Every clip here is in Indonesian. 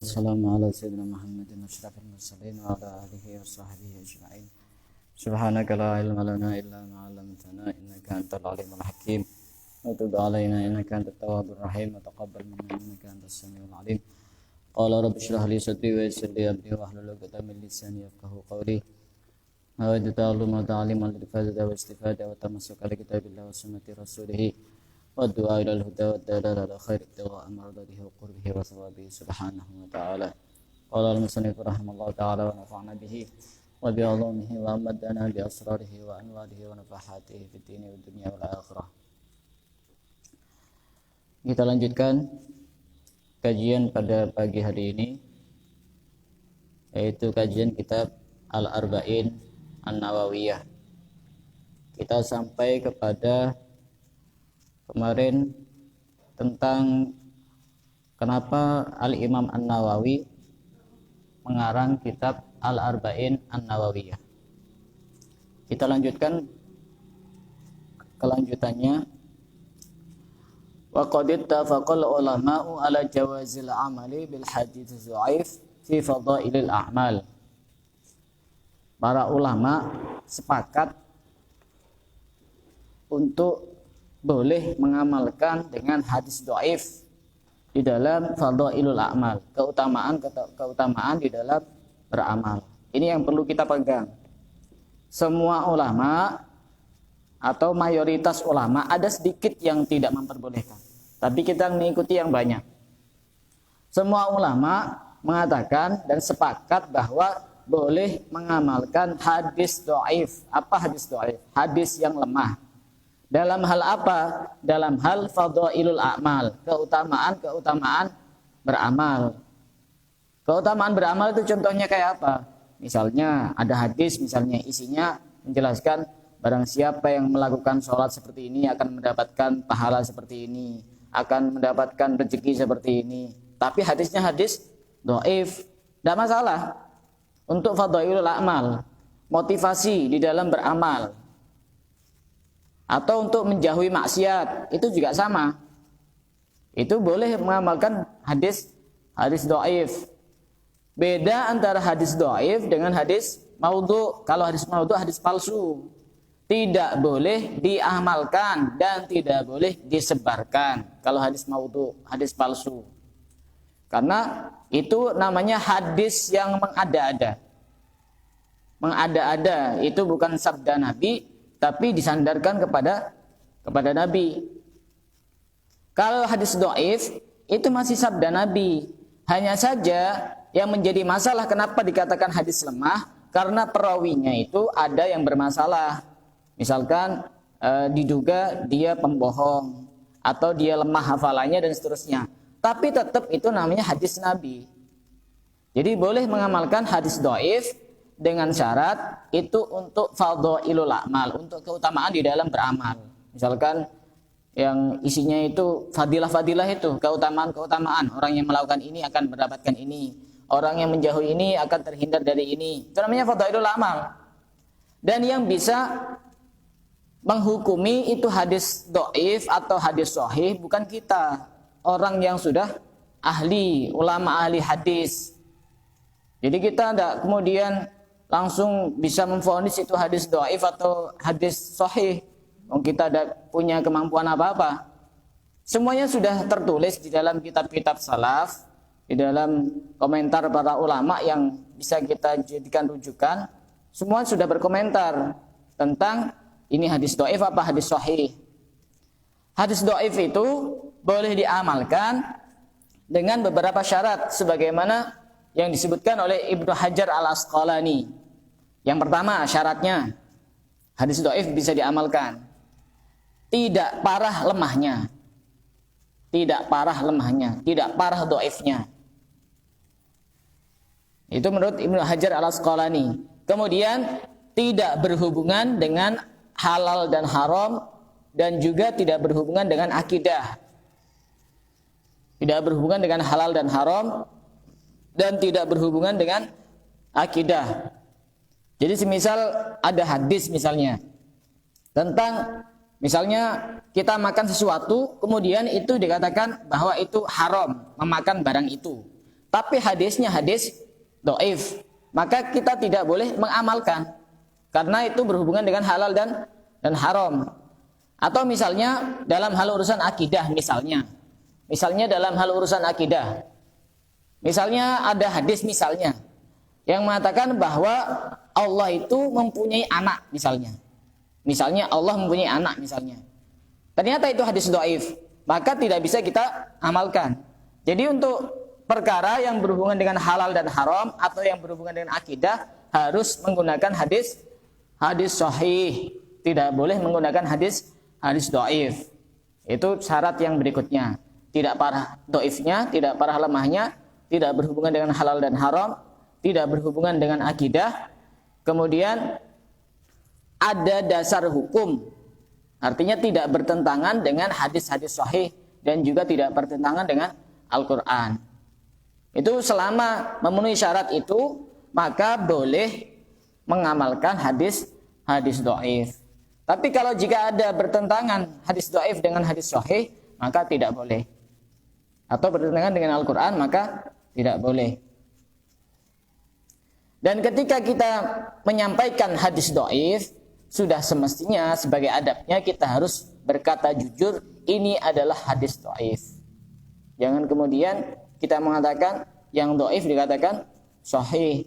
Assalamu ala sayyidina Muhammadin asyrafil mursalin wa ala alihi wa sahbihi ajma'in. Subhanaka la ilma lana illa ma 'allamtana innaka antal alimul hakim. Wa tub 'alaina innaka antat tawwabur rahim wa taqabbal minna innaka antas samiul alim. Qala rabbi shrah li sadri wa yassir li amri wahlul 'uqdatam min lisani yafqahu qawli. Wa ta'alluma ta'liman lil fadada wa istifada wa tamassuka li kitabillah wa sunnati rasulih. Wa ila al-huda wa dalala ala khairi ibtigha'a mardatihi wa qurbihi wa thawabihi subhanahu wa ta'ala. Qala al-musannif rahimallahu ta'ala wa nafa'na bihi wa bi 'ulumihi wa amadana bi asrarihi wa anwarihi wa nafahatihi fid dini wad dunya wal akhirah. Kita lanjutkan kajian pada pagi hari ini, yaitu kajian kitab Al-Arba'in An-Nawawiyah. Kita sampai kepada kemarin tentang kenapa Al-Imam An-Nawawi mengarang kitab Al-Arba'in An-Nawawiyah. Kita lanjutkan kelanjutannya. Wa qad ittafaqal ulama'u ala jawazil amali bil hadits dhaif fi fadailil a'mal. Para ulama sepakat untuk boleh mengamalkan dengan hadis dhaif di dalam fadailul a'mal, keutamaan di dalam beramal. Ini yang perlu kita pegang. Semua ulama atau mayoritas ulama, ada sedikit yang tidak memperbolehkan, tapi kita mengikuti yang banyak. Semua ulama mengatakan dan sepakat bahwa boleh mengamalkan hadis dhaif. Apa hadis dhaif? Hadis yang lemah. Dalam hal apa? Dalam hal fadailul a'mal, keutamaan beramal. Keutamaan beramal itu contohnya kayak apa? Misalnya ada hadis, misalnya isinya menjelaskan barang siapa yang melakukan sholat seperti ini akan mendapatkan pahala seperti ini, akan mendapatkan rezeki seperti ini. Tapi hadisnya hadis dhaif, tidak masalah. Untuk fadailul a'mal, motivasi di dalam beramal, atau untuk menjauhi maksiat, itu juga sama. Itu boleh mengamalkan hadis dhaif. Beda antara hadis dhaif dengan hadis maudhu'. Kalau hadis maudhu' hadis palsu, tidak boleh diamalkan dan tidak boleh disebarkan. Kalau hadis maudhu', hadis palsu, karena itu namanya hadis yang mengada-ada. Mengada-ada itu bukan sabda Nabi, tapi disandarkan kepada Nabi. Kalau hadis dhaif itu masih sabda Nabi. Hanya saja yang menjadi masalah kenapa dikatakan hadis lemah, karena perawinya itu ada yang bermasalah. Misalkan diduga dia pembohong atau dia lemah hafalannya dan seterusnya. Tapi tetap itu namanya hadis Nabi. Jadi boleh mengamalkan hadis dhaif dengan syarat itu untuk fadailul a'mal, untuk keutamaan di dalam beramal. Misalkan yang isinya itu fadilah-fadilah, itu keutamaan-keutamaan. Orang yang melakukan ini akan mendapatkan ini, orang yang menjauhi ini akan terhindar dari ini. Itu namanya fadailul a'mal. Dan yang bisa menghukumi itu hadis dhaif atau hadis sahih bukan kita, orang yang sudah ahli, ulama ahli hadis. Jadi kita tidak kemudian langsung bisa memvonis itu hadis dhaif atau hadis sahih. Kita tidak punya kemampuan apa-apa. Semuanya sudah tertulis di dalam kitab-kitab salaf, di dalam komentar para ulama yang bisa kita jadikan rujukan. Semua sudah berkomentar tentang ini hadis dhaif apa hadis sahih. Hadis dhaif itu boleh diamalkan dengan beberapa syarat sebagaimana yang disebutkan oleh Ibnu Hajar Al-Asqalani. Yang pertama syaratnya, hadis dhaif bisa diamalkan, tidak parah lemahnya, tidak parah dhaifnya. Itu menurut Ibnu Hajar Al-Asqalani. Kemudian tidak berhubungan dengan halal dan haram, dan juga tidak berhubungan dengan akidah. Tidak berhubungan dengan halal dan haram, dan tidak berhubungan dengan akidah. Jadi semisal ada hadis misalnya tentang, misalnya kita makan sesuatu, kemudian itu dikatakan bahwa itu haram memakan barang itu. tapi hadisnya hadis dhaif, maka kita tidak boleh mengamalkan karena itu berhubungan dengan halal dan haram. Atau misalnya dalam hal urusan akidah, misalnya dalam hal urusan akidah, misalnya ada hadis misalnya yang mengatakan bahwa Allah itu mempunyai anak misalnya Allah mempunyai anak misalnya. Ternyata itu hadis dhaif, maka tidak bisa kita amalkan. Jadi untuk perkara yang berhubungan dengan halal dan haram atau yang berhubungan dengan akidah harus menggunakan hadis sahih, tidak boleh menggunakan hadis dhaif. Itu syarat yang berikutnya. Tidak parah dhaifnya, tidak parah lemahnya, tidak berhubungan dengan halal dan haram, tidak berhubungan dengan akidah. Kemudian ada dasar hukum, artinya tidak bertentangan dengan hadis-hadis sahih dan juga tidak bertentangan dengan Al-Quran. Itu selama memenuhi syarat itu, maka boleh mengamalkan hadis dhaif. Tapi kalau jika ada bertentangan hadis dhaif dengan hadis sahih, maka tidak boleh. Atau bertentangan dengan Al-Quran, maka tidak boleh. Dan ketika kita menyampaikan hadis dhaif, sudah semestinya sebagai adabnya kita harus berkata jujur, ini adalah hadis dhaif. Jangan kemudian kita mengatakan yang dhaif dikatakan sahih,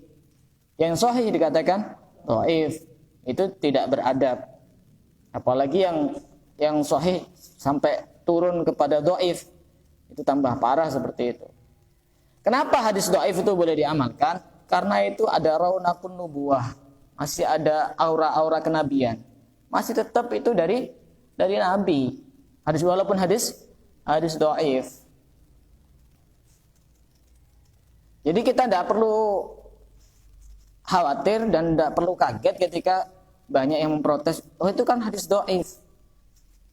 yang sahih dikatakan dhaif. Itu tidak beradab. Apalagi yang sahih sampai turun kepada dhaif, itu tambah parah seperti itu. Kenapa hadis dhaif itu boleh diamalkan? Karena itu ada raunakun nubuwah, masih ada aura-aura kenabian, masih tetap itu dari Nabi. Walaupun hadis dhaif. Jadi kita tidak perlu khawatir dan tidak perlu kaget ketika banyak yang memprotes, oh itu kan hadis dhaif.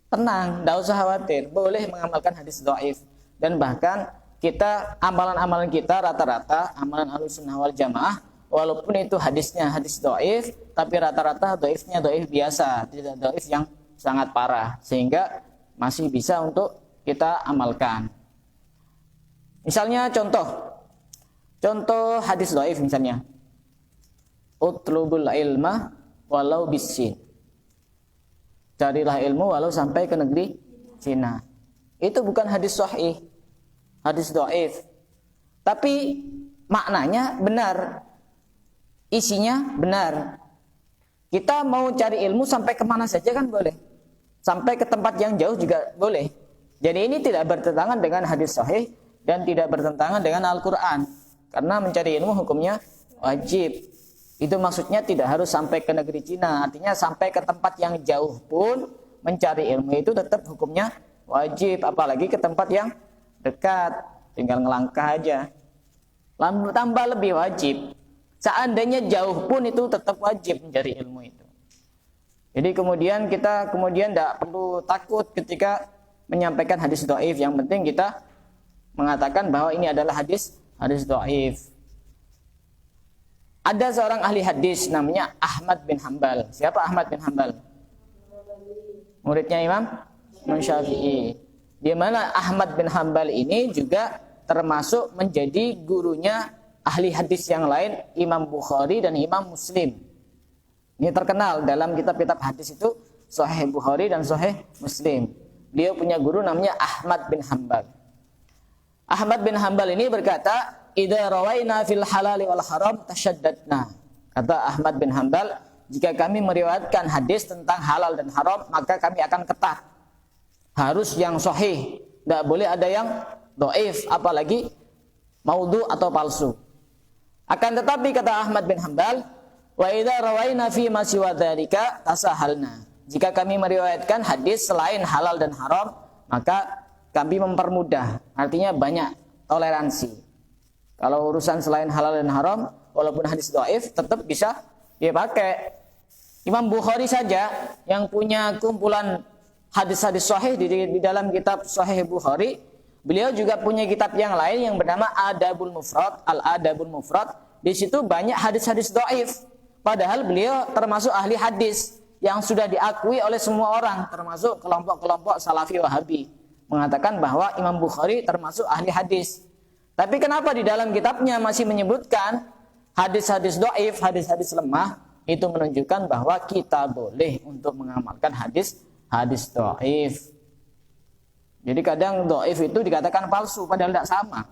Tenang, tidak usah khawatir, boleh mengamalkan hadis dhaif. Dan bahkan kita, amalan-amalan kita rata-rata amalan Ahlussunnah wal Jamaah, walaupun itu hadisnya hadis dhaif, tapi rata-rata dhaifnya dhaif biasa, tidak dhaif yang sangat parah, sehingga masih bisa untuk kita amalkan. Misalnya contoh hadis dhaif misalnya, utlubul ilma walau bisin, carilah ilmu walau sampai ke negeri Cina. Itu bukan hadis sahih, hadis dhaif, tapi maknanya benar, isinya benar. Kita mau cari ilmu sampai kemana saja kan boleh, sampai ke tempat yang jauh juga boleh. Jadi ini tidak bertentangan dengan hadis sahih dan tidak bertentangan dengan Al-Quran, karena mencari ilmu hukumnya wajib. Itu maksudnya tidak harus sampai ke negeri Cina, artinya sampai ke tempat yang jauh pun mencari ilmu itu tetap hukumnya wajib, apalagi ke tempat yang dekat, tinggal ngelangkah aja. Tambah lebih wajib. Seandainya jauh pun itu tetap wajib mencari ilmu itu. Jadi kemudian kita tidak perlu takut ketika menyampaikan hadis dhaif. Yang penting kita mengatakan bahwa ini adalah hadis dhaif. Ada seorang ahli hadis namanya Ahmad bin Hanbal. Siapa Ahmad bin Hanbal? Muridnya Imam Syafi'i. Di mana Ahmad bin Hanbal ini juga termasuk menjadi gurunya ahli hadis yang lain, Imam Bukhari dan Imam Muslim. Ini terkenal dalam kitab-kitab hadis itu Sahih Bukhari dan Sahih Muslim. Dia punya guru namanya Ahmad bin Hanbal. Ahmad bin Hanbal ini berkata, "Idza rawaina fil halali wal haram tashaddadna." Kata Ahmad bin Hanbal, jika kami meriwayatkan hadis tentang halal dan haram, maka kami akan ketat. Harus yang sahih, tidak boleh ada yang dhaif, apalagi maudhu atau palsu. Akan tetapi kata Ahmad bin Hanbal, wa idza rawaina fi ma siwa dzalika tasahalna. Jika kami meriwayatkan hadis selain halal dan haram, maka kami mempermudah, artinya banyak toleransi. Kalau urusan selain halal dan haram, walaupun hadis dhaif tetap bisa dipakai. Imam Bukhari saja yang punya kumpulan hadis-hadis sahih di dalam kitab Sahih Bukhari, beliau juga punya kitab yang lain yang bernama Adabul Mufrad, Al-Adabul Mufrad. Di situ banyak hadis-hadis dhaif. Padahal beliau termasuk ahli hadis yang sudah diakui oleh semua orang, termasuk kelompok-kelompok Salafi Wahabi, mengatakan bahwa Imam Bukhari termasuk ahli hadis. Tapi kenapa di dalam kitabnya masih menyebutkan hadis-hadis dhaif, hadis-hadis lemah, itu menunjukkan bahwa kita boleh untuk mengamalkan hadis dhaif. Jadi kadang dhaif itu dikatakan palsu padahal tidak sama.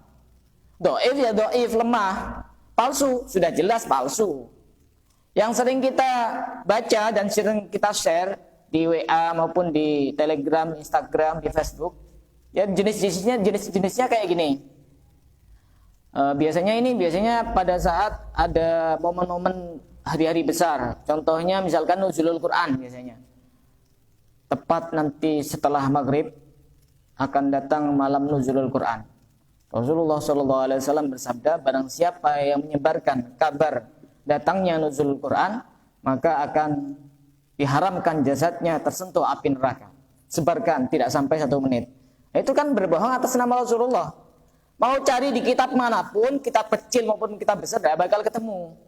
Dhaif ya dhaif, lemah. Palsu sudah jelas palsu. Yang sering kita baca dan sering kita share di WA maupun di Telegram, Instagram, di Facebook, ya jenis-jenisnya kayak gini. Biasanya pada saat ada momen-momen hari-hari besar, contohnya misalkan nuzulul Quran biasanya. Tepat nanti setelah maghrib akan datang malam nuzulul Quran. Rasulullah SAW bersabda, barang siapa yang menyebarkan kabar datangnya nuzulul Quran, maka akan diharamkan jasadnya tersentuh api neraka. Sebarkan, tidak sampai 1 menit. Itu kan berbohong atas nama Rasulullah. Mau cari di kitab manapun, kitab kecil maupun kitab besar, tidak bakal ketemu.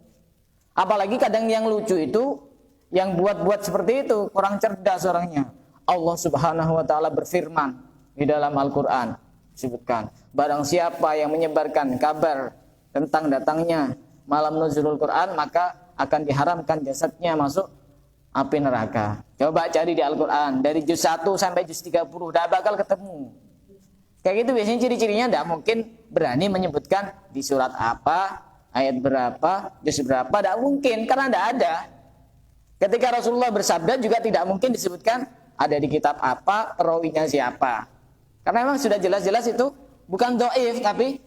Apalagi kadang yang lucu itu, yang buat-buat seperti itu, kurang cerdas orangnya. Allah Subhanahu wa Ta'ala berfirman di dalam Al-Quran, disebutkan, barang siapa yang menyebarkan kabar tentang datangnya malam nuzulul Quran, maka akan diharamkan jasadnya masuk api neraka. Coba cari di Al-Quran, dari juz 1 sampai juz 30, tidak bakal ketemu. Kayak gitu biasanya ciri-cirinya tidak mungkin berani menyebutkan di surat apa, ayat berapa, juz berapa, tidak mungkin karena tidak ada. Ketika Rasulullah bersabda juga tidak mungkin disebutkan ada di kitab apa, perawinya siapa. Karena memang sudah jelas-jelas itu bukan dhaif tapi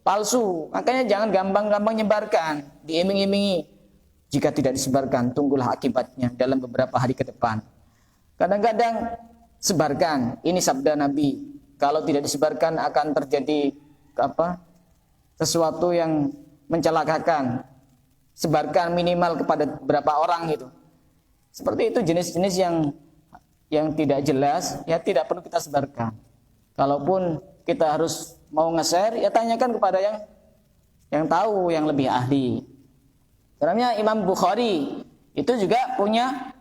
palsu. Makanya jangan gampang-gampang nyebarkan, diiming-imingi. Jika tidak disebarkan, tunggulah akibatnya dalam beberapa hari ke depan. Kadang-kadang sebarkan, ini sabda Nabi. Kalau tidak disebarkan akan terjadi sesuatu yang mencelakakan. Sebarkan minimal kepada berapa orang gitu. Seperti itu jenis-jenis yang tidak jelas, ya tidak perlu kita sebarkan. Kalaupun kita harus mau nge-share, ya tanyakan kepada yang tahu, yang lebih ahli. Karena Imam Bukhari itu juga punya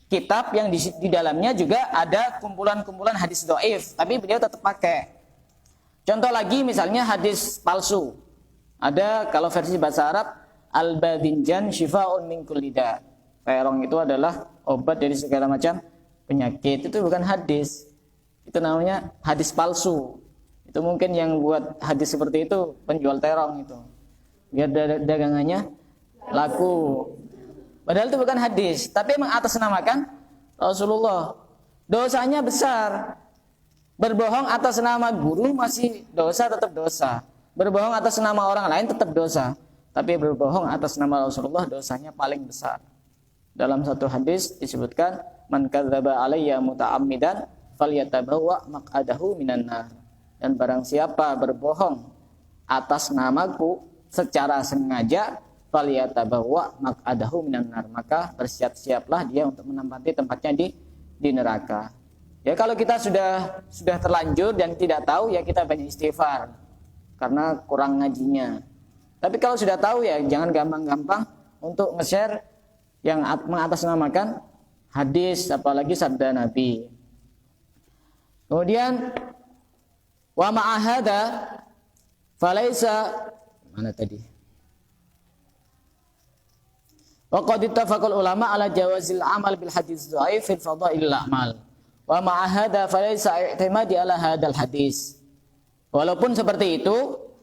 kitab yang di dalamnya juga ada kumpulan-kumpulan hadis dhaif, tapi beliau tetap pakai. Contoh lagi misalnya hadis palsu. Ada kalau versi bahasa Arab, al-badinjan syifa'un min kulli da. Terong itu adalah obat dari segala macam penyakit. Itu bukan hadis. Itu namanya hadis palsu. Itu mungkin yang buat hadis seperti itu penjual terong itu. Biar dagangannya laku. Padahal itu bukan hadis, tapi mengatasnamakan Rasulullah. Dosanya besar. Berbohong atas nama guru masih dosa, tetap dosa. Berbohong atas nama orang lain tetap dosa. Tapi berbohong atas nama Rasulullah dosanya paling besar. Dalam satu hadis disebutkan, man kadzdzaba alayya muta'ammidan falyatabawwa maq'adahu minan nar. Dan barang siapa berbohong atas namaku secara sengaja, falyatabawwa maq'adahu minan nar, maka bersiap-siaplah dia untuk menempati tempatnya di neraka. Ya kalau kita sudah terlanjur dan tidak tahu, ya kita banyak istighfar karena kurang ngajinya. Tapi kalau sudah tahu, ya jangan gampang-gampang untuk nge-share yang mengatasnamakan hadis apalagi sabda Nabi. Kemudian wa ma'ahada falaisa mana tadi? Wa qad ittafaqal ulama ala jawazil amal bil hadis dhaif fi fadailil a'mal. Wa ma'a hadza falaysa i'timadi ala hadzal hadis. Walaupun seperti itu,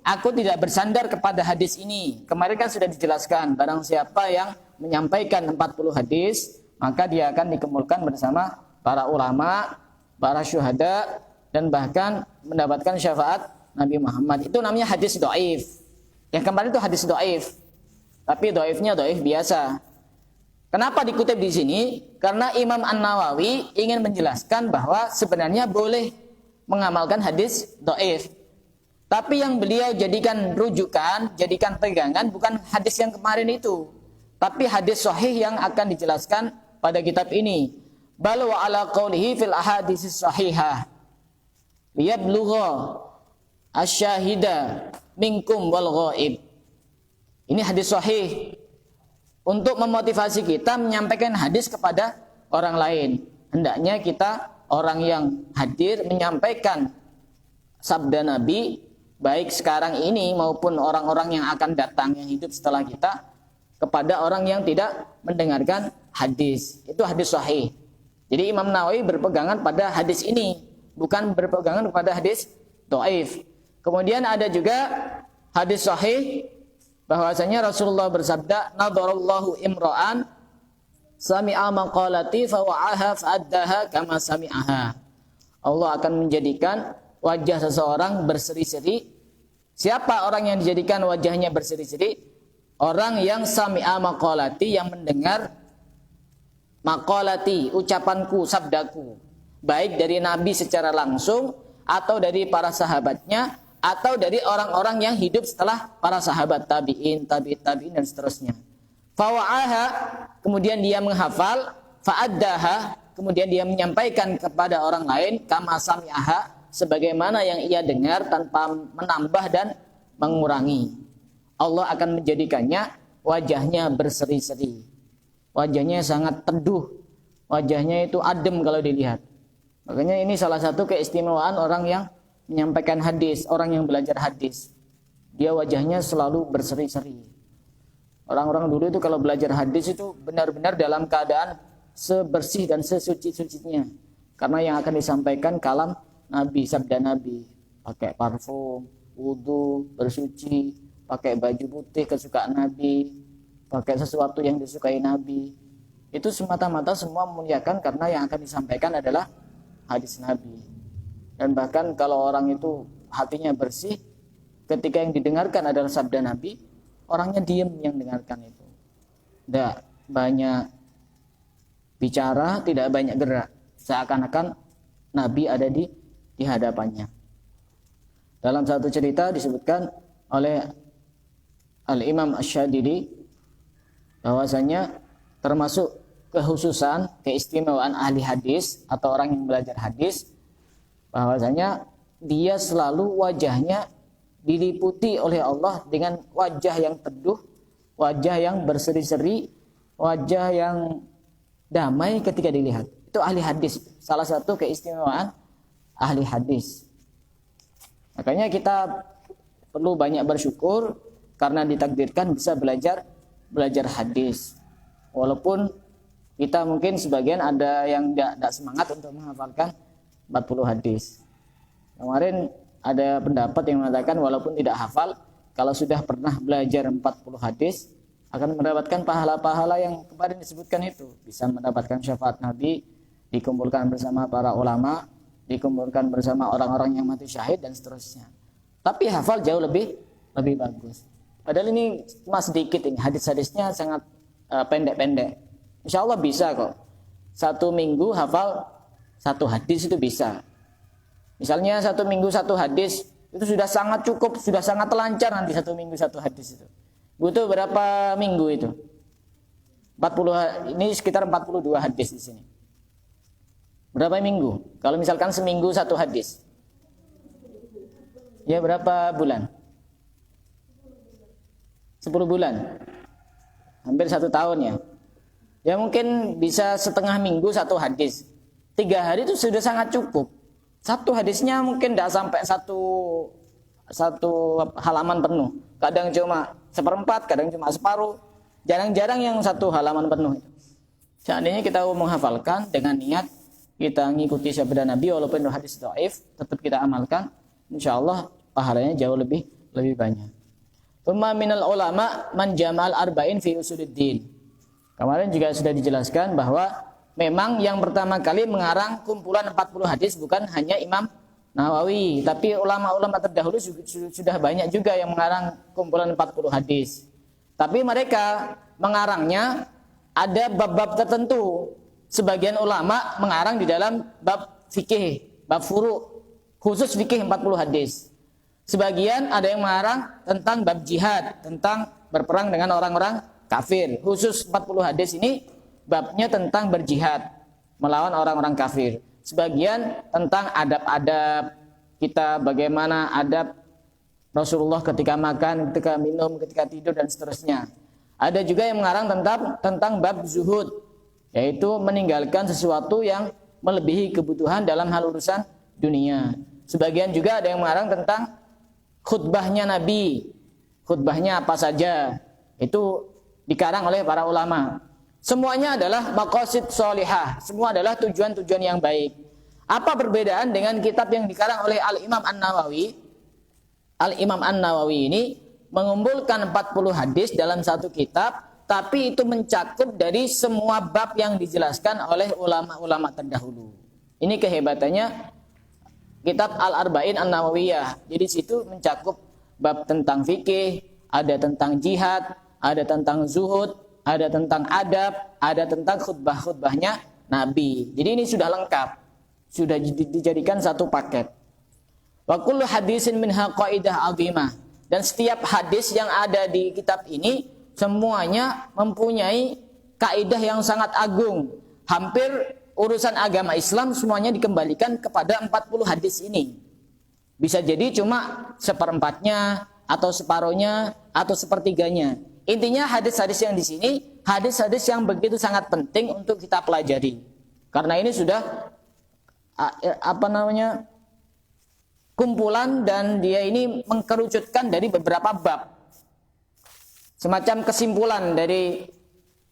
aku tidak bersandar kepada hadis ini. Kemarin kan sudah dijelaskan, barang siapa yang menyampaikan 40 hadis, maka dia akan dikumpulkan bersama para ulama, para syuhada, dan bahkan mendapatkan syafaat Nabi Muhammad. Itu namanya hadis dhaif. Yang kemarin itu hadis dhaif. Tapi dhaifnya dhaif biasa. Kenapa dikutip di sini? Karena Imam An-Nawawi ingin menjelaskan bahwa sebenarnya boleh mengamalkan hadis dhaif. Tapi yang beliau jadikan rujukan, jadikan pegangan bukan hadis yang kemarin itu, tapi hadis sahih yang akan dijelaskan pada kitab ini. Bal wa ala qaulihi fil ahaditsis sahihah liyablugha asyahida minkum wal ghaib. Ini hadis sahih untuk memotivasi kita menyampaikan hadis kepada orang lain. Hendaknya kita orang yang hadir menyampaikan sabda Nabi baik sekarang ini maupun orang-orang yang akan datang yang hidup setelah kita, kepada orang yang tidak mendengarkan hadis. Itu hadis sahih. Jadi Imam Nawawi berpegangan pada hadis ini, bukan berpegangan kepada hadis dhaif. Kemudian ada juga hadis sahih bahwasanya Rasulullah bersabda, "Nadharallahu imra'an sami'a maqalati fa wa'aha fa'addaha kama sami'aha." Allah akan menjadikan wajah seseorang berseri-seri. Siapa orang yang dijadikan wajahnya berseri-seri? Orang yang sami'a maqalati, yang mendengar maqalati, ucapanku, sabdaku, baik dari Nabi secara langsung atau dari para sahabatnya atau dari orang-orang yang hidup setelah para sahabat, tabi'in, tabi'in dan seterusnya. Fawa'aha, kemudian dia menghafal, fa'addaha, kemudian dia menyampaikan kepada orang lain, kama sami'aha, sebagaimana yang ia dengar tanpa menambah dan mengurangi. Allah akan menjadikannya wajahnya berseri-seri. Wajahnya sangat teduh. Wajahnya itu adem kalau dilihat. Makanya ini salah satu keistimewaan orang yang menyampaikan hadis, orang yang belajar hadis. Dia wajahnya selalu berseri-seri. Orang-orang dulu itu kalau belajar hadis itu benar-benar dalam keadaan sebersih dan sesuci-sucinya. Karena yang akan disampaikan kalam Nabi, sabda Nabi. Pakai parfum, wudu, bersuci, pakai baju putih kesukaan Nabi, pakai sesuatu yang disukai Nabi. Itu semata-mata semua memuliakan karena yang akan disampaikan adalah hadis Nabi. Dan bahkan kalau orang itu hatinya bersih, ketika yang didengarkan adalah sabda Nabi, orangnya diam yang dengarkan itu. Tidak banyak bicara, tidak banyak gerak. Seakan-akan Nabi ada di hadapannya. Dalam satu cerita disebutkan oleh Al-Imam Asy-Syadili bahwasanya termasuk kekhususan, keistimewaan ahli hadis atau orang yang belajar hadis, bahwasanya dia selalu wajahnya diliputi oleh Allah dengan wajah yang teduh, wajah yang berseri-seri, wajah yang damai ketika dilihat. Itu ahli hadis, salah satu keistimewaan ahli hadis. Makanya kita perlu banyak bersyukur karena ditakdirkan bisa belajar hadis. Walaupun kita mungkin sebagian ada yang tidak semangat untuk menghafalkan 40 hadis. Kemarin ada pendapat yang mengatakan walaupun tidak hafal, kalau sudah pernah belajar 40 hadis akan mendapatkan pahala-pahala yang kemarin disebutkan itu. Bisa mendapatkan syafaat Nabi, dikumpulkan bersama para ulama, dikumpulkan bersama orang-orang yang mati syahid dan seterusnya. Tapi hafal jauh lebih bagus. Padahal ini cuma sedikit, ini hadis-hadisnya sangat pendek-pendek. Insya Allah bisa kok. 1 minggu hafal 1 hadis itu bisa. Misalnya 1 minggu 1 hadis itu sudah sangat cukup, sudah sangat lancar nanti 1 minggu 1 hadis itu. Butuh berapa minggu itu? 40, ini sekitar 42 hadis di sini. Berapa minggu? Kalau misalkan seminggu 1 hadis. Ya berapa bulan? 10 bulan. Hampir 1 tahun ya. Ya mungkin bisa setengah minggu 1 hadis. 3 hari itu sudah sangat cukup. 1 hadisnya mungkin tidak sampai satu halaman penuh. Kadang cuma 1/4, kadang cuma separuh. Jarang-jarang yang 1 halaman penuh. Seandainya kita menghafalkan dengan niat kita mengikuti sabda Nabi walaupun hadis dhaif, tetap kita amalkan, insyaallah pahalanya jauh lebih banyak. Tsumma minal ulama man jama'al arba'in fi usuluddin. Kemarin juga sudah dijelaskan bahwa memang yang pertama kali mengarang kumpulan 40 hadis bukan hanya Imam Nawawi, tapi ulama-ulama terdahulu sudah banyak juga yang mengarang kumpulan 40 hadis. Tapi mereka mengarangnya ada bab-bab tertentu. Sebagian ulama mengarang di dalam bab fikih, bab furu', khusus fikih 40 hadis. Sebagian ada yang mengarang tentang bab jihad, tentang berperang dengan orang-orang kafir. Khusus 40 hadis ini babnya tentang berjihad melawan orang-orang kafir. Sebagian tentang adab-adab kita, bagaimana adab Rasulullah ketika makan, ketika minum, ketika tidur dan seterusnya. Ada juga yang mengarang tentang bab zuhud, yaitu meninggalkan sesuatu yang melebihi kebutuhan dalam hal urusan dunia. Sebagian juga ada yang mengarang tentang khutbahnya Nabi, khutbahnya apa saja, itu dikarang oleh para ulama. Semuanya adalah maqasid sholihah, semua adalah tujuan-tujuan yang baik. Apa perbedaan dengan kitab yang dikarang oleh Al-Imam An-Nawawi? Al-Imam An-Nawawi ini mengumpulkan 40 hadis dalam satu kitab, tapi itu mencakup dari semua bab yang dijelaskan oleh ulama-ulama terdahulu. Ini kehebatannya kitab Al-Arba'in An-Nawawiyah. Jadi situ mencakup bab tentang fikih, ada tentang jihad, ada tentang zuhud, ada tentang adab, ada tentang khutbah-khutbahnya Nabi. Jadi ini sudah lengkap, sudah dijadikan satu paket. Wa kullu hadisin minha qaidah 'azimah. Dan setiap hadis yang ada di kitab ini semuanya mempunyai kaidah yang sangat agung. Hampir urusan agama Islam semuanya dikembalikan kepada 40 hadis ini. Bisa jadi cuma seperempatnya, atau separuhnya, atau sepertiganya. Intinya hadis-hadis yang di sini, hadis-hadis yang begitu sangat penting untuk kita pelajari. Karena ini sudah kumpulan, dan dia ini mengkerucutkan dari beberapa bab. Semacam kesimpulan dari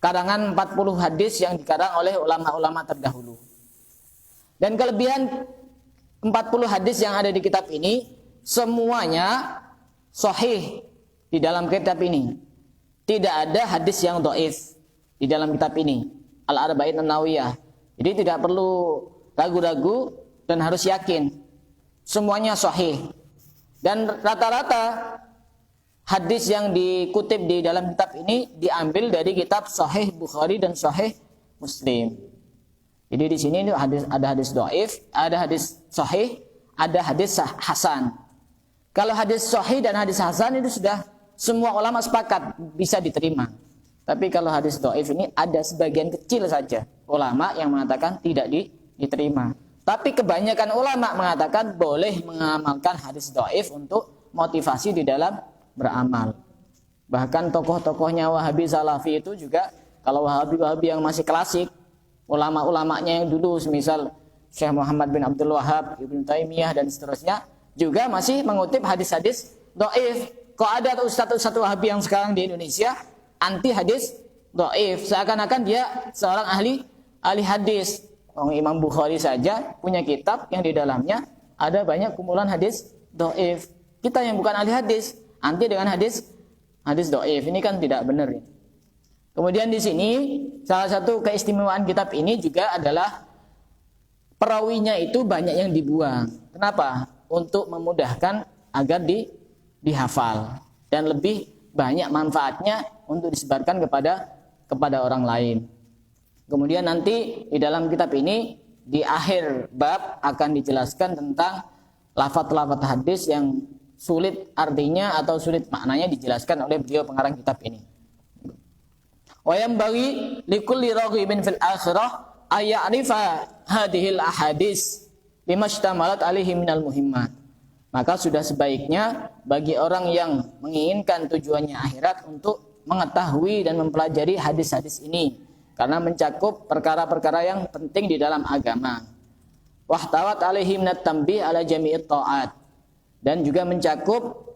karangan 40 hadis yang dikarang oleh ulama-ulama terdahulu. Dan kelebihan 40 hadis yang ada di kitab ini semuanya sahih di dalam kitab ini. Tidak ada hadis yang dhaif di dalam kitab ini, Al-Arba'in An-Nawawiyah. Jadi tidak perlu ragu-ragu dan harus yakin. Semuanya sahih. Dan rata-rata hadis yang dikutip di dalam kitab ini diambil dari kitab Sahih Bukhari dan Sahih Muslim. Jadi di sini ada hadis dhaif, ada hadis sahih, ada hadis hasan. Kalau hadis sahih dan hadis hasan itu sudah semua ulama sepakat bisa diterima. Tapi kalau hadis dhaif ini ada sebagian kecil saja ulama yang mengatakan tidak diterima. Tapi kebanyakan ulama mengatakan boleh mengamalkan hadis dhaif untuk motivasi di dalam beramal. Bahkan tokoh-tokohnya Wahabi Salafi itu juga, kalau Wahabi yang masih klasik, ulama-ulamanya yang dulu semisal Syekh Muhammad bin Abdul Wahab, Ibnu Taimiyah dan seterusnya, juga masih mengutip hadis-hadis dhaif. Kok ada ustaz-ustaz Wahabi yang sekarang di Indonesia anti hadis dhaif, seakan-akan dia seorang ahli hadis. Imam Bukhari saja punya kitab yang di dalamnya ada banyak kumpulan hadis dhaif. Kita yang bukan ahli hadis anti dengan hadis dhaif, ini kan tidak benar. Kemudian di sini salah satu keistimewaan kitab ini juga adalah perawinya itu banyak yang dibuang. Kenapa? Untuk memudahkan agar dihafal dan lebih banyak manfaatnya untuk disebarkan kepada orang lain. Kemudian nanti di dalam kitab ini di akhir bab akan dijelaskan tentang lafaz-lafaz hadis yang sulit artinya atau sulit maknanya, dijelaskan oleh beliau pengarang kitab ini. Wa yanbaghi likulli raghibin fil akhirah ay'arifa hadhil ahadis bimashtamalat alaihi minal muhimmat. Maka sudah sebaiknya bagi orang yang menginginkan tujuannya akhirat untuk mengetahui dan mempelajari hadis-hadis ini, karena mencakup perkara-perkara yang penting di dalam agama. Wahtawat alaihi minat tanbih ala jami'it ta'at, dan juga mencakup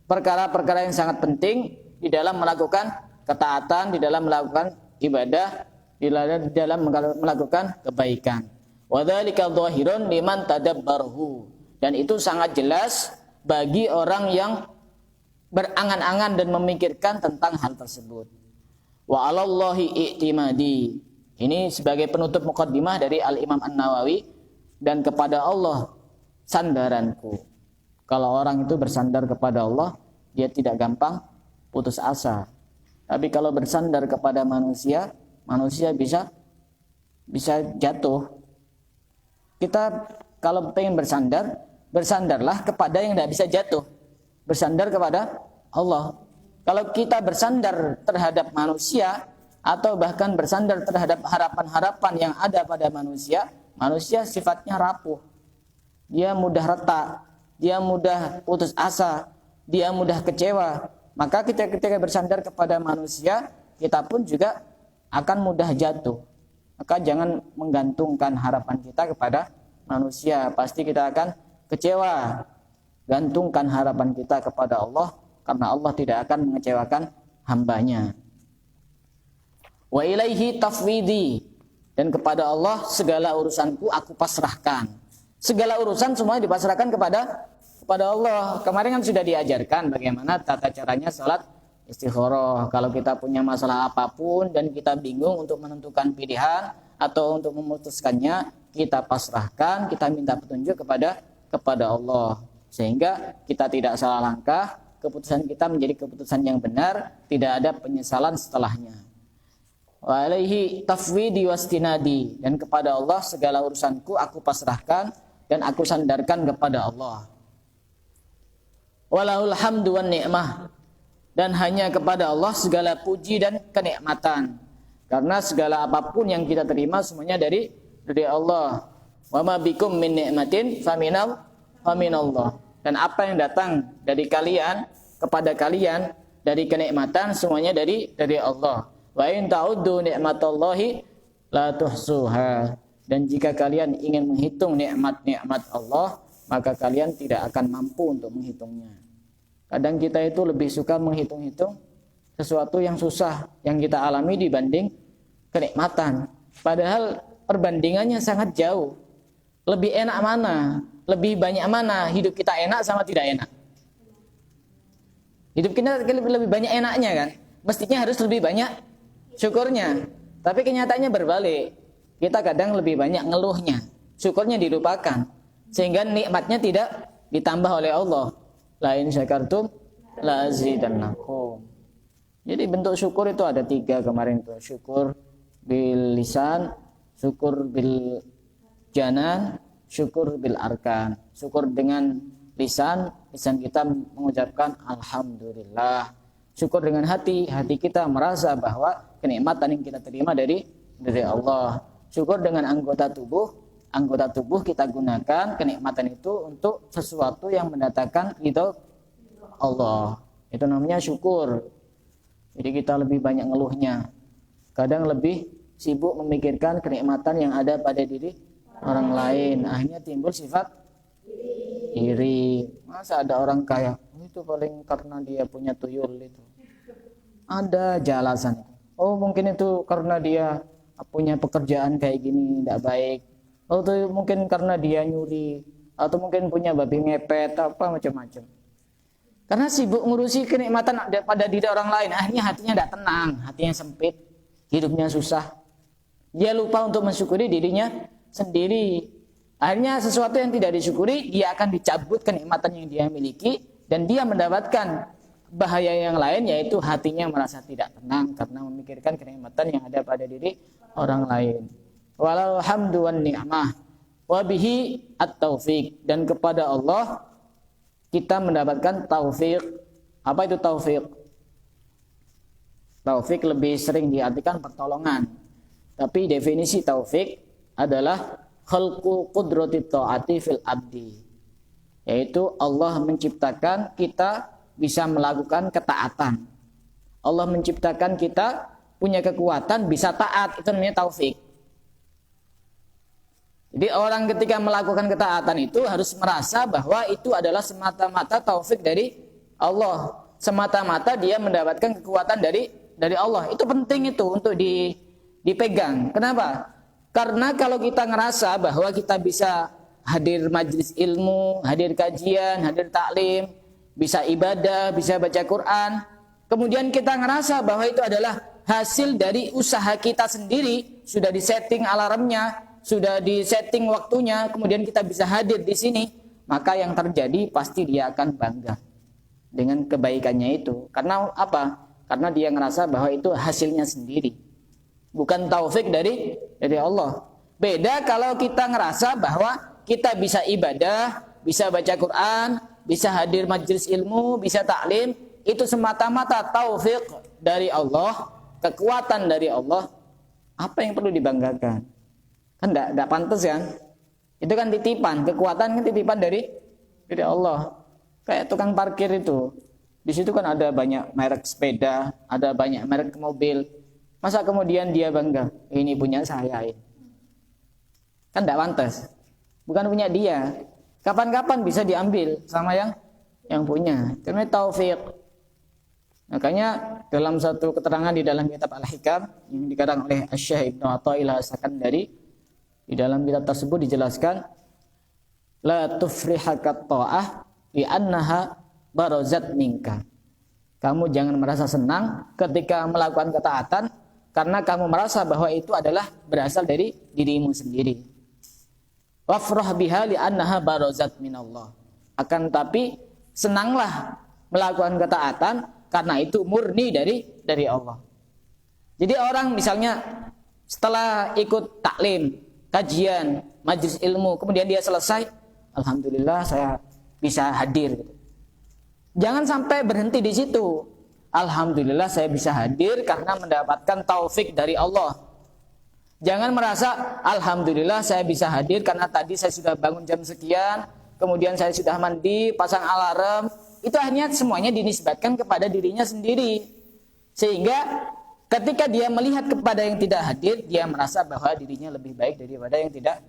perkara-perkara yang sangat penting di dalam melakukan ketaatan, di dalam melakukan ibadah, di dalam melakukan kebaikan. Wa dzalika dhahirun liman tadabbarhu, dan itu sangat jelas bagi orang yang berangan-angan dan memikirkan tentang hal tersebut. Wa 'alallahi i'timadi, ini sebagai penutup muqaddimah dari Al-Imam An-Nawawi, dan kepada Allah sandaranku. Kalau orang itu bersandar kepada Allah, dia tidak gampang putus asa. Tapi kalau bersandar kepada manusia, manusia bisa jatuh. Kita kalau pengen bersandar, bersandarlah kepada yang tidak bisa jatuh. Bersandar kepada Allah. Kalau kita bersandar terhadap manusia, atau bahkan bersandar terhadap harapan-harapan yang ada pada manusia, manusia sifatnya rapuh. Dia mudah retak, dia mudah putus asa, dia mudah kecewa. Maka ketika bersandar kepada manusia, kita pun juga akan mudah jatuh. Maka jangan menggantungkan harapan kita kepada manusia, pasti kita akan kecewa. gantungkan harapan kita kepada Allah, karena Allah tidak akan mengecewakan hambanya. Wa ilaihi tafwidi, dan kepada Allah segala urusanku aku pasrahkan. Segala urusan semuanya dipasrahkan kepada Allah. Kemarin kan sudah diajarkan bagaimana tata caranya salat istikharah. Kalau kita punya masalah apapun dan kita bingung untuk menentukan pilihan atau untuk memutuskannya, kita pasrahkan, kita minta petunjuk kepada Allah, sehingga kita tidak salah langkah, keputusan kita menjadi keputusan yang benar, tidak ada penyesalan setelahnya. Wa alaihi tafwidi wastinadi, dan kepada Allah segala urusanku aku pasrahkan dan aku sandarkan kepada Allah. Walahul hamdu wan ni'mah, dan hanya kepada Allah segala puji dan kenikmatan, karena segala apapun yang kita terima semuanya dari Allah. Wa ma bikum min ni'matin faminallah, dan apa yang datang dari kalian kepada kalian dari kenikmatan semuanya dari Allah. Wa in ta'uddu ni'matallahi la tuhsuha, dan jika kalian ingin menghitung nikmat-nikmat Allah, maka kalian tidak akan mampu untuk menghitungnya. Kadang kita itu lebih suka menghitung-hitung sesuatu yang susah yang kita alami dibanding kenikmatan. Padahal perbandingannya sangat jauh. Lebih enak mana? Lebih banyak mana? Hidup kita enak sama tidak enak? Hidup kita lebih banyak enaknya kan? Mestinya harus lebih banyak syukurnya. Tapi kenyataannya berbalik. Kita kadang lebih banyak ngeluhnya, syukurnya dilupakan, sehingga nikmatnya tidak ditambah oleh Allah. La in syakartum la azidannakum. Jadi bentuk syukur itu ada 3 kemarin itu. Syukur bil lisan, syukur bil janan, syukur bil arkan. Syukur dengan lisan kita mengucapkan alhamdulillah. Syukur dengan hati kita merasa bahwa kenikmatan yang kita terima dari Allah. Syukur dengan anggota tubuh kita gunakan kenikmatan itu untuk sesuatu yang mendatangkan ridho Allah. Itu namanya syukur. Jadi kita lebih banyak ngeluhnya. Kadang lebih sibuk memikirkan kenikmatan yang ada pada diri orang lain. Akhirnya timbul sifat iri. Masa ada orang kaya? Itu paling karena dia punya tuyul itu. Ada alasan. Oh, mungkin itu karena dia punya pekerjaan kayak gini tidak baik. Atau mungkin karena dia nyuri, atau mungkin punya babi ngepet, apa macam-macam. Karena sibuk ngurusi kenikmatan pada diri orang lain, akhirnya hatinya tidak tenang, hatinya sempit, hidupnya susah. Dia lupa untuk mensyukuri dirinya sendiri. Akhirnya sesuatu yang tidak disyukuri, dia akan dicabut kenikmatan yang dia miliki, dan dia mendapatkan bahaya yang lain, yaitu hatinya merasa tidak tenang karena memikirkan kenikmatan yang ada pada diri orang lain. Walal hamdu wan ni'mah wa bihi at-taufiq, dan kepada Allah kita mendapatkan taufik. Apa itu taufik? Taufik lebih sering diartikan pertolongan. Tapi definisi taufik adalah khalqu qudratit ta'ati fil abdi, yaitu Allah menciptakan kita bisa melakukan ketaatan. Allah menciptakan kita punya kekuatan bisa taat, itu namanya taufik. Jadi orang ketika melakukan ketaatan itu harus merasa bahwa itu adalah semata-mata taufik dari Allah. Semata-mata dia mendapatkan kekuatan dari Allah. Itu penting itu untuk dipegang. Kenapa? Karena kalau kita ngerasa bahwa kita bisa hadir majelis ilmu, hadir kajian, hadir taklim, bisa ibadah, bisa baca Quran, kemudian kita ngerasa bahwa itu adalah hasil dari usaha kita sendiri, sudah disetting alarmnya, sudah disetting waktunya, kemudian kita bisa hadir di sini, maka yang terjadi pasti dia akan bangga dengan kebaikannya itu. Karena apa? Karena dia ngerasa bahwa itu hasilnya sendiri, bukan taufik dari Allah. Beda kalau kita ngerasa bahwa kita bisa ibadah, bisa baca Quran, bisa hadir majelis ilmu, bisa taklim, itu semata-mata taufik dari Allah, kekuatan dari Allah. Apa yang perlu dibanggakan? Kan enggak pantas kan? Itu kan titipan, kekuatan kan titipan dari Allah. Kayak tukang parkir itu. Di situ kan ada banyak merek sepeda, ada banyak merek mobil. Masa kemudian dia bangga, ini punya saya ini. Kan enggak pantas. Bukan punya dia. Kapan-kapan bisa diambil sama yang punya. Karena taufik. Makanya dalam satu keterangan di dalam kitab Al-Hikam yang dikarang oleh Asy-Syaikh Ibnu Athaillah As-Sakandari, di dalam kitab tersebut dijelaskan la tufrihakat ta'ah li annaha barazat minka. Kamu jangan merasa senang ketika melakukan ketaatan karena kamu merasa bahwa itu adalah berasal dari dirimu sendiri. Wafrah biha li annaha barazat minallah. Akan tapi senanglah melakukan ketaatan karena itu murni dari Allah. Jadi orang misalnya setelah ikut taklim, kajian, majelis ilmu, kemudian dia selesai, alhamdulillah saya bisa hadir. Jangan sampai berhenti di situ. Alhamdulillah saya bisa hadir karena mendapatkan taufik dari Allah. Jangan merasa alhamdulillah saya bisa hadir karena tadi saya sudah bangun jam sekian, kemudian saya sudah mandi, pasang alarm. Itu akhirnya semuanya dinisbatkan kepada dirinya sendiri. Sehingga ketika dia melihat kepada yang tidak hadir, dia merasa bahwa dirinya lebih baik daripada yang tidak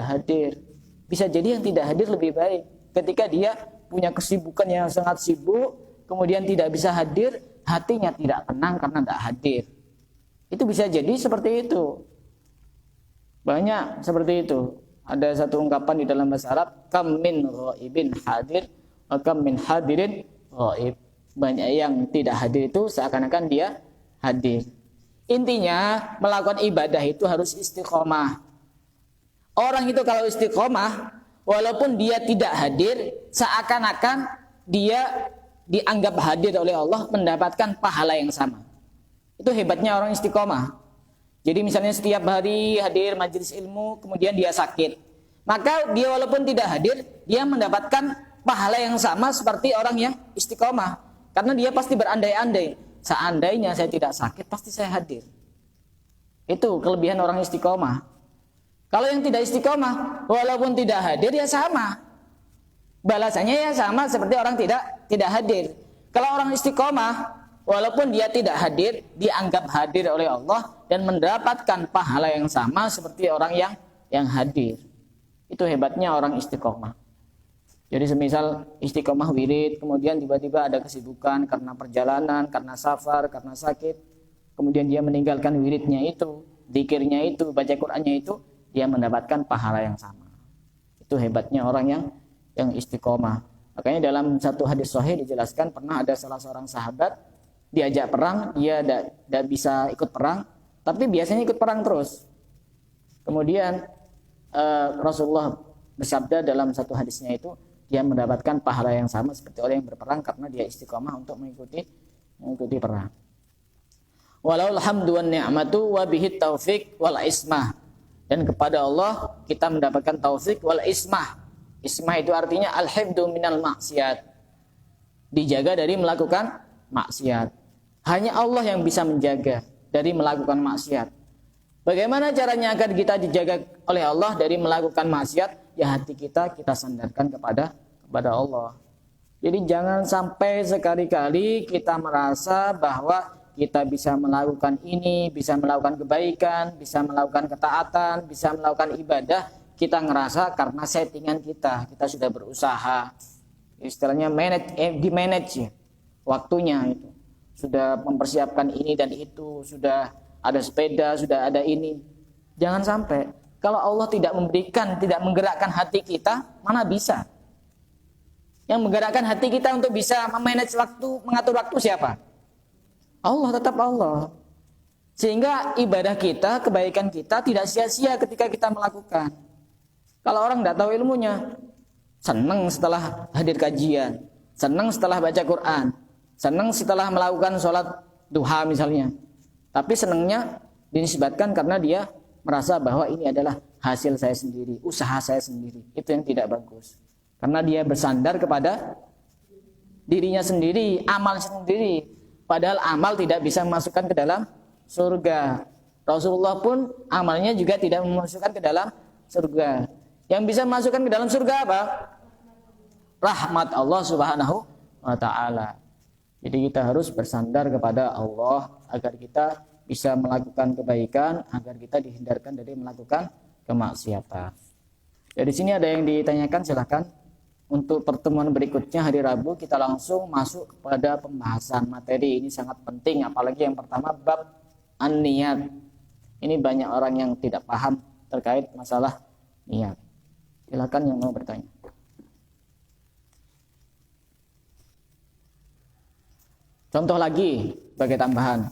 hadir. Bisa jadi yang tidak hadir lebih baik. Ketika dia punya kesibukan yang sangat sibuk, kemudian tidak bisa hadir, hatinya tidak tenang karena tidak hadir. Itu bisa jadi seperti itu. Banyak seperti itu. Ada satu ungkapan di dalam bahasa Arab, kam min ghaibin hadir, kam min hadirin ghaib. Banyak yang tidak hadir itu seakan-akan dia hadir. Intinya melakukan ibadah itu harus istiqomah. Orang itu kalau istiqomah, walaupun dia tidak hadir, seakan-akan dia dianggap hadir oleh Allah, mendapatkan pahala yang sama. Itu hebatnya orang istiqomah. Jadi misalnya setiap hari hadir majelis ilmu, kemudian dia sakit, maka dia walaupun tidak hadir, dia mendapatkan pahala yang sama seperti orang yang istiqomah. Karena dia pasti berandai-andai, seandainya saya tidak sakit, pasti saya hadir. Itu kelebihan orang istiqomah. Kalau yang tidak istiqomah, walaupun tidak hadir ya sama, balasannya ya sama seperti orang tidak hadir. Kalau orang istiqomah, walaupun dia tidak hadir, dianggap hadir oleh Allah dan mendapatkan pahala yang sama seperti orang yang hadir. Itu hebatnya orang istiqomah. Jadi semisal istiqomah wirid, kemudian tiba-tiba ada kesibukan karena perjalanan, karena safar, karena sakit, kemudian dia meninggalkan wiridnya itu, zikirnya itu, baca Qur'annya itu, dia mendapatkan pahala yang sama. Itu hebatnya orang yang istiqomah. Makanya dalam satu hadis sahih dijelaskan, pernah ada salah seorang sahabat diajak perang, dia tidak bisa ikut perang, tapi biasanya ikut perang terus. Kemudian Rasulullah bersabda dalam satu hadisnya itu, dia mendapatkan pahala yang sama seperti orang yang berperang karena dia istiqomah untuk mengikuti perang. Walau alhamdu wan ni'matu wa bihi taufik wal ismah. Dan kepada Allah kita mendapatkan taufik wal ismah. Ismah itu artinya al-hifdzu minal maksiat. Dijaga dari melakukan maksiat. Hanya Allah yang bisa menjaga dari melakukan maksiat. Bagaimana caranya agar kita dijaga oleh Allah dari melakukan maksiat? Ya hati kita sandarkan kepada Allah. Jadi jangan sampai sekali-kali kita merasa bahwa kita bisa melakukan ini, bisa melakukan kebaikan, bisa melakukan ketaatan, bisa melakukan ibadah, kita ngerasa karena settingan kita sudah berusaha. Istilahnya di-manage ya, waktunya itu. Sudah mempersiapkan ini dan itu, sudah ada sepeda, sudah ada ini. Jangan sampai kalau Allah tidak memberikan, tidak menggerakkan hati kita, mana bisa? Yang menggerakkan hati kita untuk bisa memanage waktu, mengatur waktu siapa? Allah, tetap Allah. Sehingga ibadah kita, kebaikan kita tidak sia-sia ketika kita melakukan. Kalau orang tidak tahu ilmunya, senang setelah hadir kajian, senang setelah baca Quran, senang setelah melakukan sholat duha misalnya. Tapi senangnya dinisbatkan karena dia merasa bahwa ini adalah hasil saya sendiri, usaha saya sendiri. Itu yang tidak bagus. Karena dia bersandar kepada dirinya sendiri, amal sendiri. Padahal amal tidak bisa memasukkan ke dalam surga. Rasulullah pun amalnya juga tidak memasukkan ke dalam surga. Yang bisa memasukkan ke dalam surga apa? Rahmat Allah Subhanahu wa ta'ala. Jadi kita harus bersandar kepada Allah agar kita bisa melakukan kebaikan, agar kita dihindarkan dari melakukan kemaksiatan. Dari sini ada yang ditanyakan, silakan. Untuk pertemuan berikutnya hari Rabu kita langsung masuk kepada pembahasan materi ini sangat penting, apalagi yang pertama bab an-niyat. Ini banyak orang yang tidak paham terkait masalah niat. Silakan yang mau bertanya. Contoh lagi sebagai tambahan.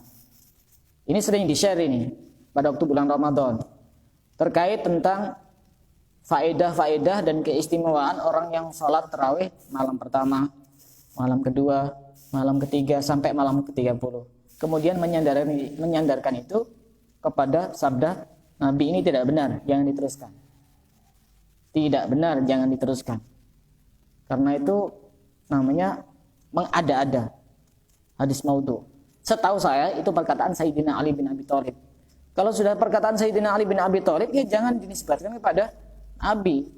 Ini sering di-share ini pada waktu bulan Ramadan terkait tentang faedah-faedah dan keistimewaan orang yang sholat tarawih malam pertama, malam kedua, malam ketiga sampai malam ke-30. Kemudian menyandarkan itu kepada sabda Nabi. Ini tidak benar, jangan diteruskan. Tidak benar, jangan diteruskan. Karena itu namanya mengada-ada, hadis maudhu. Setahu saya itu perkataan Sayyidina Ali bin Abi Thalib. Kalau sudah perkataan Sayyidina Ali bin Abi Thalib, ya jangan dinisbatkan kepada Nabi.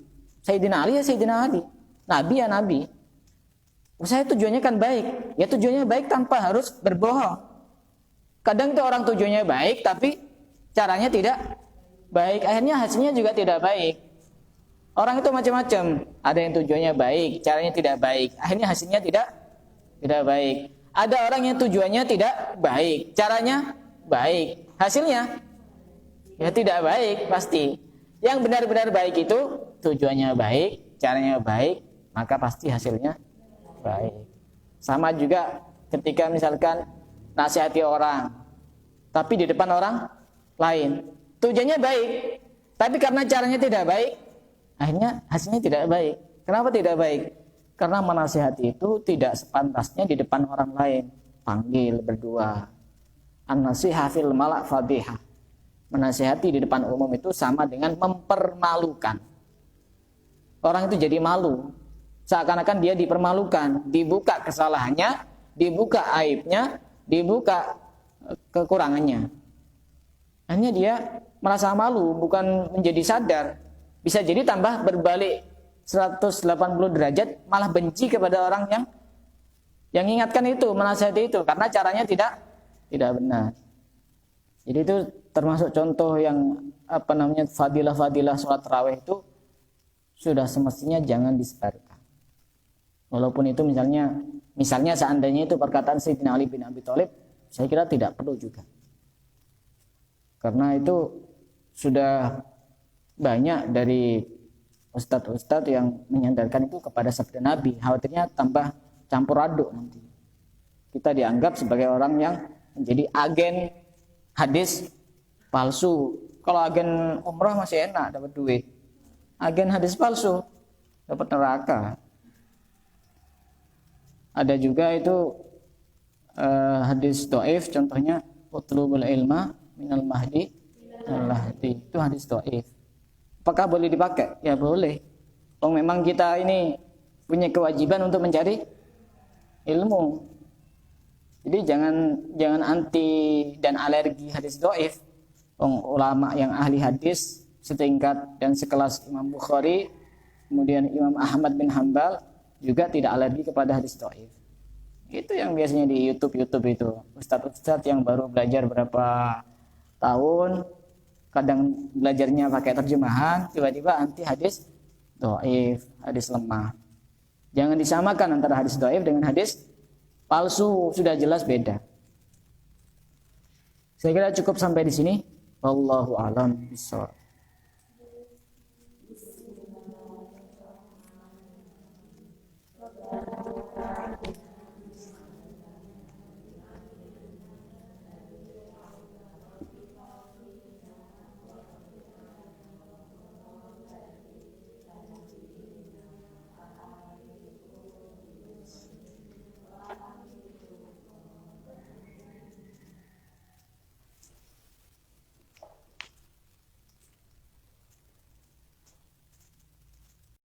Sayyidina Ali ya Sayyidina Ali, Nabi ya Nabi. Saya tujuannya kan baik. Ya tujuannya baik tanpa harus berbohong. Kadang itu orang tujuannya baik tapi caranya tidak baik. Akhirnya hasilnya juga tidak baik. Orang itu macam-macam. Ada yang tujuannya baik, caranya tidak baik. Akhirnya hasilnya tidak baik. Ada orang yang tujuannya tidak baik, caranya baik. Hasilnya ya tidak baik pasti. Yang benar-benar baik itu tujuannya baik, caranya baik, maka pasti hasilnya baik. Sama juga ketika misalkan nasihati orang, tapi di depan orang lain. Tujuannya baik, tapi karena caranya tidak baik, akhirnya hasilnya tidak baik. Kenapa tidak baik? Karena menasihati itu tidak sepantasnya di depan orang lain. Panggil berdua. An-nasihah fil mala' fadihah. Menasihati di depan umum itu sama dengan mempermalukan. Orang itu jadi malu. Seakan-akan dia dipermalukan. Dibuka kesalahannya, dibuka aibnya, dibuka kekurangannya. Akhirnya dia merasa malu, bukan menjadi sadar. Bisa jadi tambah berbalik 180 derajat, malah benci kepada orang yang ingatkan itu, menasihati itu, karena caranya tidak benar. Jadi itu termasuk contoh yang fadilah-fadilah sholat tarawih itu sudah semestinya jangan disebarkan. Walaupun itu misalnya seandainya itu perkataan Sayyidina Ali bin Abi Thalib, saya kira tidak perlu juga. Karena itu sudah banyak dari ustadz-ustadz yang menyandarkan itu kepada sabda Nabi. Khawatirnya tambah campur aduk nanti. Kita dianggap sebagai orang yang menjadi agen hadis palsu. Kalau agen umrah masih enak dapat duit. Agen hadis palsu dapat neraka. Ada juga itu hadis dhaif, contohnya utlubul ilma minal mahdi al-lahdi. Itu hadis dhaif. Apakah boleh dipakai? Ya boleh. Memang kita ini punya kewajiban untuk mencari ilmu. Jadi jangan anti dan alergi hadis dhaif. Ulama yang ahli hadis setingkat dan sekelas Imam Bukhari, kemudian Imam Ahmad bin Hanbal juga tidak alergi kepada hadis dhaif. Itu yang biasanya di YouTube itu. Ustadz-ustadz yang baru belajar berapa tahun, kadang belajarnya pakai terjemahan, tiba-tiba anti hadis dhaif, hadis lemah. Jangan disamakan antara hadis dhaif dengan hadis palsu, sudah jelas beda. Saya kira cukup sampai di sini. Wallahu a'lam bishawab.